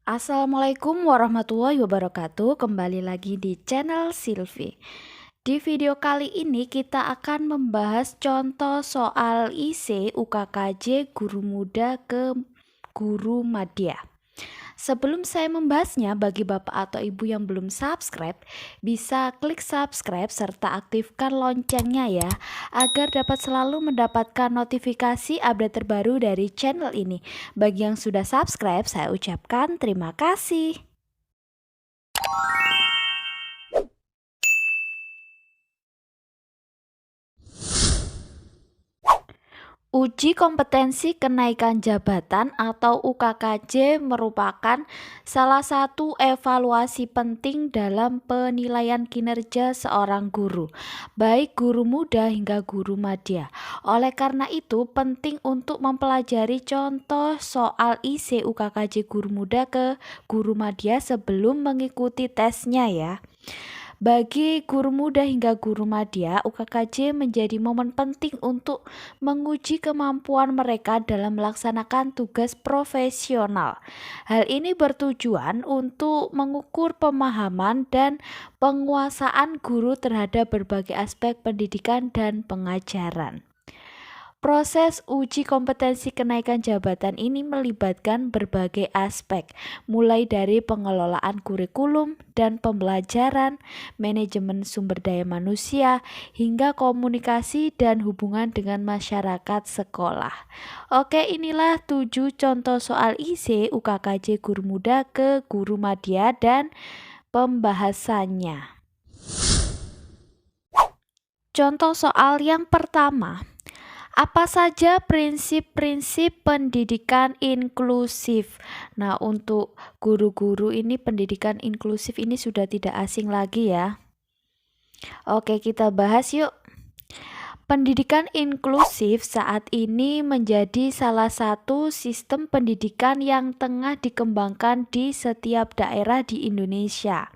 Assalamualaikum warahmatullahi wabarakatuh. Kembali lagi di channel Silvi. Di video kali ini kita akan membahas contoh soal IC UKKJ Guru Muda ke Guru Madya. Sebelum saya membahasnya, bagi Bapak atau Ibu yang belum subscribe, bisa klik subscribe serta aktifkan loncengnya ya, agar dapat selalu mendapatkan notifikasi update terbaru dari channel ini. Bagi yang sudah subscribe, saya ucapkan terima kasih. Uji kompetensi kenaikan jabatan atau UKKJ merupakan salah satu evaluasi penting dalam penilaian kinerja seorang guru, baik guru muda hingga guru madya. Oleh karena itu, penting untuk mempelajari contoh soal IC UKKJ guru muda ke guru madya sebelum mengikuti tesnya ya. Bagi guru muda hingga guru madya, UKKJ menjadi momen penting untuk menguji kemampuan mereka dalam melaksanakan tugas profesional. Hal ini bertujuan untuk mengukur pemahaman dan penguasaan guru terhadap berbagai aspek pendidikan dan pengajaran. Proses uji kompetensi kenaikan jabatan ini melibatkan berbagai aspek, mulai dari pengelolaan kurikulum dan pembelajaran, manajemen sumber daya manusia, hingga komunikasi dan hubungan dengan masyarakat sekolah. Oke, inilah 7 contoh soal IC UKKJ Guru Muda ke Guru Madya dan pembahasannya. Contoh soal yang pertama. Apa saja prinsip-prinsip pendidikan inklusif? Nah, untuk guru-guru ini pendidikan inklusif ini sudah tidak asing lagi ya. Oke, kita bahas yuk. Pendidikan inklusif saat ini menjadi salah satu sistem pendidikan yang tengah dikembangkan di setiap daerah di Indonesia.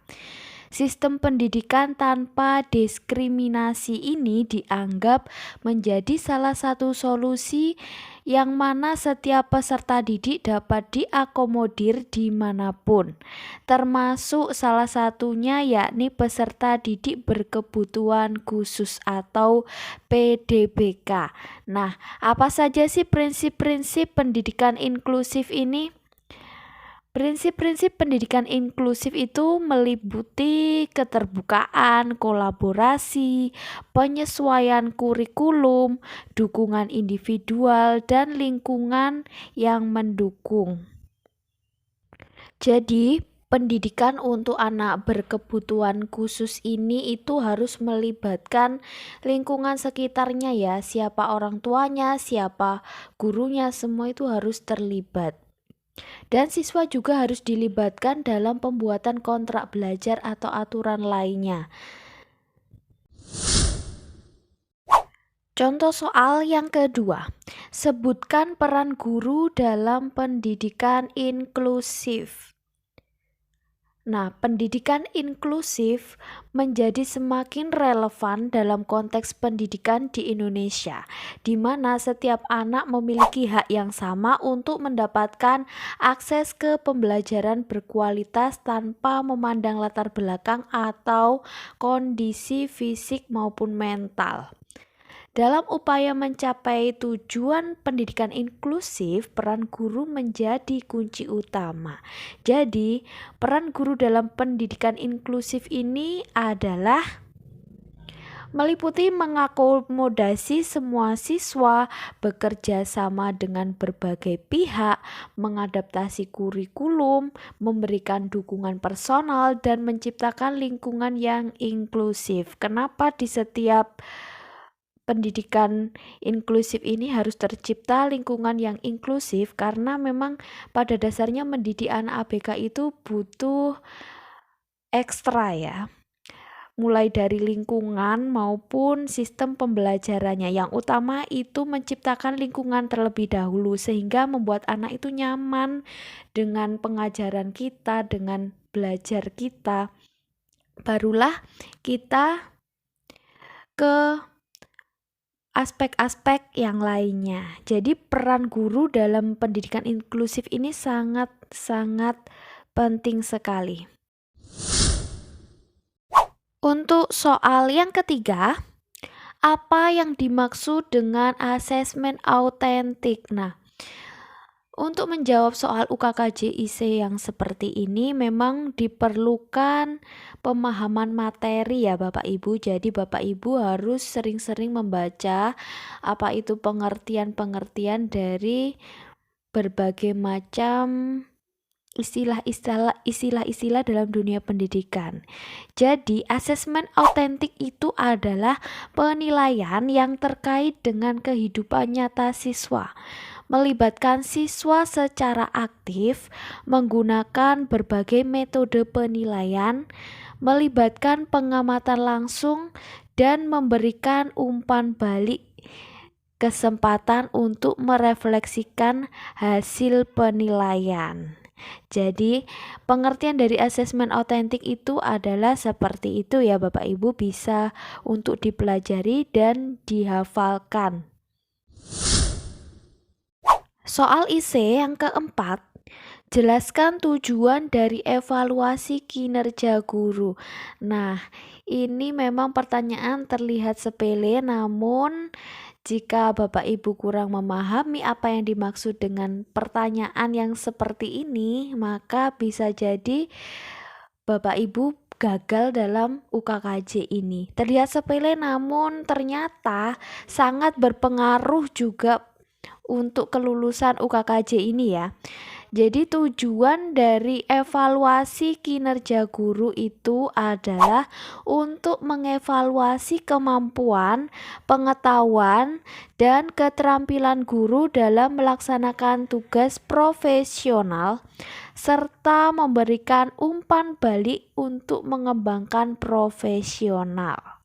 Sistem pendidikan tanpa diskriminasi ini dianggap menjadi salah satu solusi yang mana setiap peserta didik dapat diakomodir dimanapun, termasuk salah satunya yakni peserta didik berkebutuhan khusus atau PDBK. Nah, apa saja sih prinsip-prinsip pendidikan inklusif ini? Prinsip-prinsip pendidikan inklusif itu meliputi keterbukaan, kolaborasi, penyesuaian kurikulum, dukungan individual, dan lingkungan yang mendukung. Jadi, pendidikan untuk anak berkebutuhan khusus ini itu harus melibatkan lingkungan sekitarnya ya, siapa orang tuanya, siapa gurunya, semua itu harus terlibat. Dan siswa juga harus dilibatkan dalam pembuatan kontrak belajar atau aturan lainnya. Contoh soal yang kedua, sebutkan peran guru dalam pendidikan inklusif. Nah, pendidikan inklusif menjadi semakin relevan dalam konteks pendidikan di Indonesia, di mana setiap anak memiliki hak yang sama untuk mendapatkan akses ke pembelajaran berkualitas tanpa memandang latar belakang atau kondisi fisik maupun mental. Dalam upaya mencapai tujuan pendidikan inklusif, peran guru menjadi kunci utama. Jadi, peran guru dalam pendidikan inklusif ini adalah meliputi mengakomodasi semua siswa, bekerja sama dengan berbagai pihak, mengadaptasi kurikulum, memberikan dukungan personal, dan menciptakan lingkungan yang inklusif. Kenapa di setiap pendidikan inklusif ini harus tercipta lingkungan yang inklusif? Karena memang pada dasarnya mendidik anak ABK itu butuh ekstra ya, mulai dari lingkungan maupun sistem pembelajarannya. Yang utama itu menciptakan lingkungan terlebih dahulu sehingga membuat anak itu nyaman dengan pengajaran kita, dengan belajar kita. Barulah kita ke aspek-aspek yang lainnya. Jadi peran guru dalam pendidikan inklusif ini sangat penting sekali. Untuk soal yang ketiga, apa yang dimaksud dengan asesmen autentik? Nah, untuk menjawab soal UKKJIC yang seperti ini memang diperlukan pemahaman materi ya Bapak Ibu. Jadi Bapak Ibu harus sering-sering membaca apa itu pengertian-pengertian dari berbagai macam istilah-istilah dalam dunia pendidikan. Jadi, asesmen autentik itu adalah penilaian yang terkait dengan kehidupan nyata siswa, melibatkan siswa secara aktif, menggunakan berbagai metode penilaian, melibatkan pengamatan langsung, dan memberikan umpan balik kesempatan untuk merefleksikan hasil penilaian. Jadi, pengertian dari asesmen autentik itu adalah seperti itu ya Bapak Ibu, bisa untuk dipelajari dan dihafalkan. Soal IC yang keempat, jelaskan tujuan dari evaluasi kinerja guru. Nah, ini memang pertanyaan terlihat sepele, namun jika Bapak Ibu kurang memahami apa yang dimaksud dengan pertanyaan yang seperti ini, maka bisa jadi Bapak Ibu gagal dalam UKKJ ini. Terlihat sepele namun ternyata sangat berpengaruh juga untuk kelulusan UKKJ ini ya. Jadi tujuan dari evaluasi kinerja guru itu adalah untuk mengevaluasi kemampuan, pengetahuan, dan keterampilan guru dalam melaksanakan tugas profesional serta memberikan umpan balik untuk mengembangkan profesional.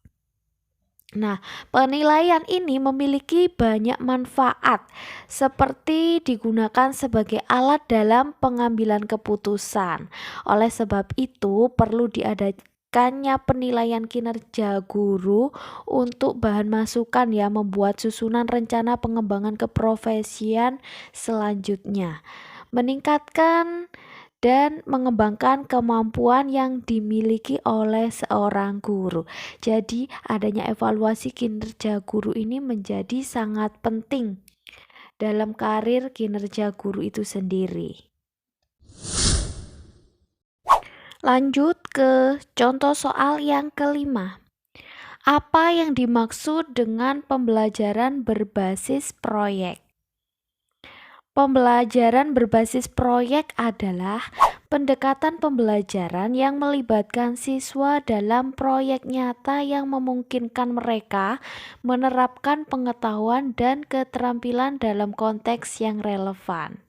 Nah, penilaian ini memiliki banyak manfaat, seperti digunakan sebagai alat dalam pengambilan keputusan. Oleh sebab itu, perlu diadakannya penilaian kinerja guru untuk bahan masukan ya, membuat susunan rencana pengembangan keprofesian selanjutnya. Meningkatkan dan mengembangkan kemampuan yang dimiliki oleh seorang guru. Jadi, adanya evaluasi kinerja guru ini menjadi sangat penting dalam karir kinerja guru itu sendiri. Lanjut ke contoh soal yang kelima. Apa yang dimaksud dengan pembelajaran berbasis proyek? Pembelajaran berbasis proyek adalah pendekatan pembelajaran yang melibatkan siswa dalam proyek nyata yang memungkinkan mereka menerapkan pengetahuan dan keterampilan dalam konteks yang relevan.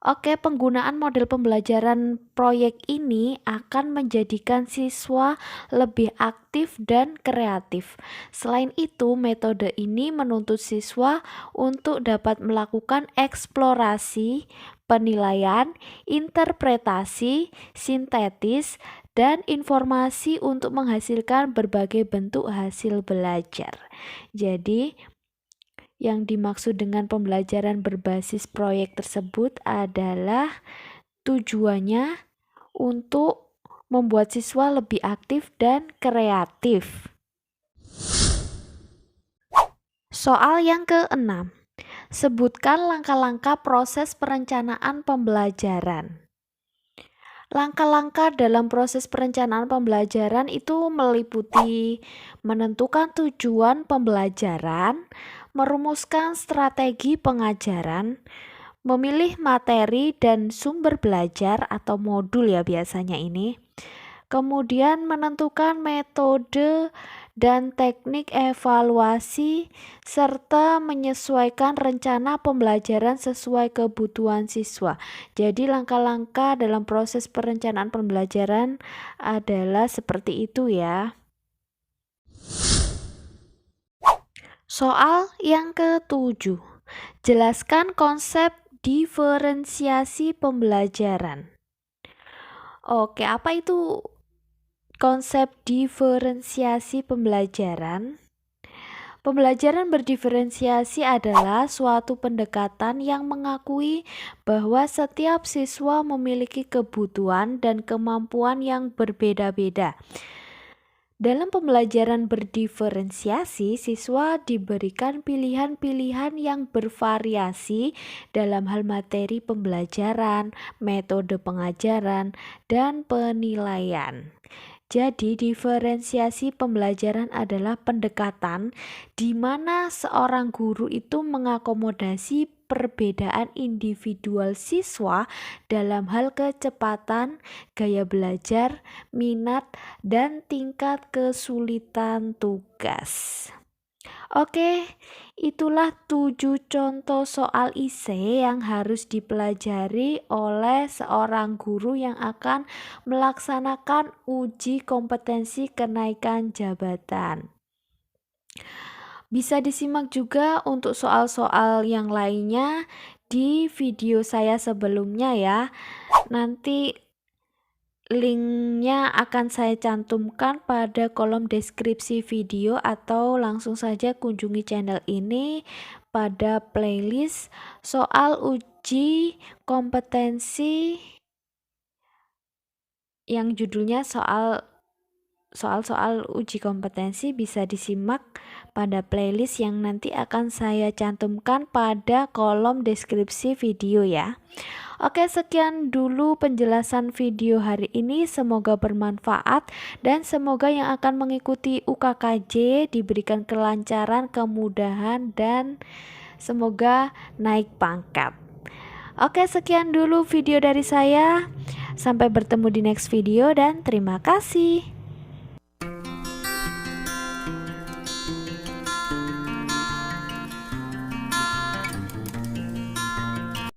Oke, penggunaan model pembelajaran proyek ini akan menjadikan siswa lebih aktif dan kreatif. Selain itu, metode ini menuntut siswa untuk dapat melakukan eksplorasi, penilaian, interpretasi, sintetis, dan informasi untuk menghasilkan berbagai bentuk hasil belajar. Jadi, yang dimaksud dengan pembelajaran berbasis proyek tersebut adalah tujuannya untuk membuat siswa lebih aktif dan kreatif. Soal yang keenam, sebutkan langkah-langkah proses perencanaan pembelajaran. Langkah-langkah dalam proses perencanaan pembelajaran itu meliputi menentukan tujuan pembelajaran, merumuskan strategi pengajaran, memilih materi dan sumber belajar atau modul ya biasanya ini, kemudian menentukan metode dan teknik evaluasi, serta menyesuaikan rencana pembelajaran sesuai kebutuhan siswa. Jadi langkah-langkah dalam proses perencanaan pembelajaran adalah seperti itu ya. Soal yang ke-7, jelaskan konsep diferensiasi pembelajaran. Oke, apa itu konsep diferensiasi pembelajaran? Pembelajaran berdiferensiasi adalah suatu pendekatan yang mengakui bahwa setiap siswa memiliki kebutuhan dan kemampuan yang berbeda-beda. Dalam pembelajaran berdiferensiasi, siswa diberikan pilihan-pilihan yang bervariasi dalam hal materi pembelajaran, metode pengajaran, dan penilaian. Jadi, diferensiasi pembelajaran adalah pendekatan di mana seorang guru itu mengakomodasi perbedaan individual siswa dalam hal kecepatan, gaya belajar, minat, dan tingkat kesulitan tugas. Oke, itulah 7 contoh soal ISE yang harus dipelajari oleh seorang guru yang akan melaksanakan uji kompetensi kenaikan jabatan. Bisa disimak juga untuk soal-soal yang lainnya di video saya sebelumnya ya. Nanti linknya akan saya cantumkan pada kolom deskripsi video atau langsung saja kunjungi channel ini pada playlist soal uji kompetensi yang judulnya soal-soal uji kompetensi. Bisa disimak pada playlist yang nanti akan saya cantumkan pada kolom deskripsi video ya. Oke, sekian dulu penjelasan video hari ini. Semoga bermanfaat dan semoga yang akan mengikuti UKKJ diberikan kelancaran, kemudahan, dan semoga naik pangkat. Oke, sekian dulu video dari saya. Sampai bertemu di next video dan terima kasih.